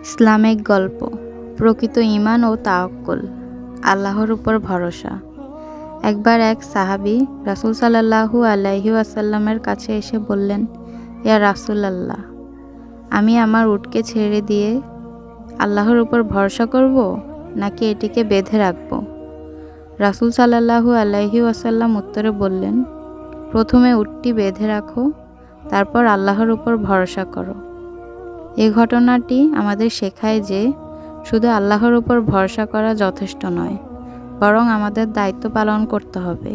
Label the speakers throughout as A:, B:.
A: Islamic গল্প। প্রকৃত ঈমান ও তাওয়াক্কুল। আল্লাহর উপর ভরসা। একবার এক সাহাবী রাসূল সাল্লাল্লাহু আলাইহি ওয়াসাল্লামের কাছে এসে বললেন, ইয়া রাসূলাল্লাহ, আমি আমার উটকে ছেড়ে দিয়ে আল্লাহর উপর ভরসা করব, নাকি এটিকে বেঁধে রাখব? রাসূল সাল্লাল্লাহু আলাইহি ওয়াসাল্লাম উত্তরে বললেন, প্রথমে উটটি বেঁধে রাখো, তারপর আল্লাহর উপর ভরসা করো। এই ঘটনাটি আমাদের শেখায় যে শুধু আল্লাহর উপর ভরসা করা যথেষ্ট নয়, বরং আমাদের দায়িত্ব পালন করতে হবে।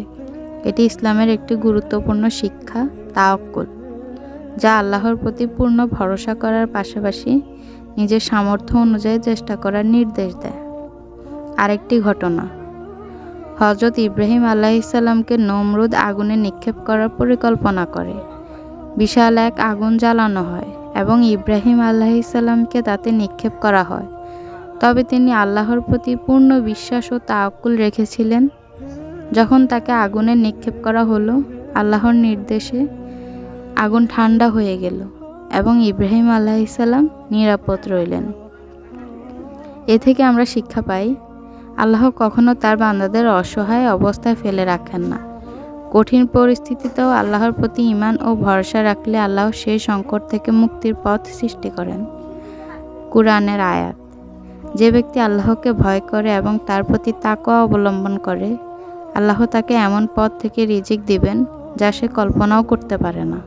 A: এটি ইসলামের একটি গুরুত্বপূর্ণ শিক্ষা, তাওয়াক্কুল, যা আল্লাহর প্রতি পূর্ণ ভরসা করার পাশাপাশি নিজের সামর্থ্য অনুযায়ী চেষ্টা করার নির্দেশ দেয়। আরেকটি ঘটনা, হযরত ইব্রাহিম আলাইহিসসালামকে নমরুদ আগুনে নিক্ষেপ করার পরিকল্পনা করে। বিশাল এক আগুন জ্বালানো হয় এবং ইব্রাহিম আলাইহিসসালামকে তাতে নিক্ষেপ করা হয়। তবে তিনি আল্লাহর প্রতি পূর্ণ বিশ্বাস ও তাওয়াক্কুল রেখেছিলেন। যখন তাকে আগুনে নিক্ষেপ করা হলো, আল্লাহর নির্দেশে আগুন ঠান্ডা হয়ে গেল এবং ইব্রাহিম আলাইহিসসালাম নিরাপদ রইলেন। এ থেকে আমরা শিক্ষা পাই, আল্লাহ কখনো তার বান্দাদের অসহায় অবস্থায় ফেলে রাখেন না। কঠিন পরিস্থিতিতেও আল্লাহর প্রতি ঈমান ও ভরসা রাখলে আল্লাহ সেই সংকট থেকে মুক্তির পথ সৃষ্টি করেন। কুরআনের আয়াত, যে ব্যক্তি আল্লাহকে ভয় করে এবং তার প্রতি তাকওয়া অবলম্বন করে, আল্লাহ তাকে এমন পথ থেকে রিজিক দিবেন যা সে কল্পনাও করতে পারে না।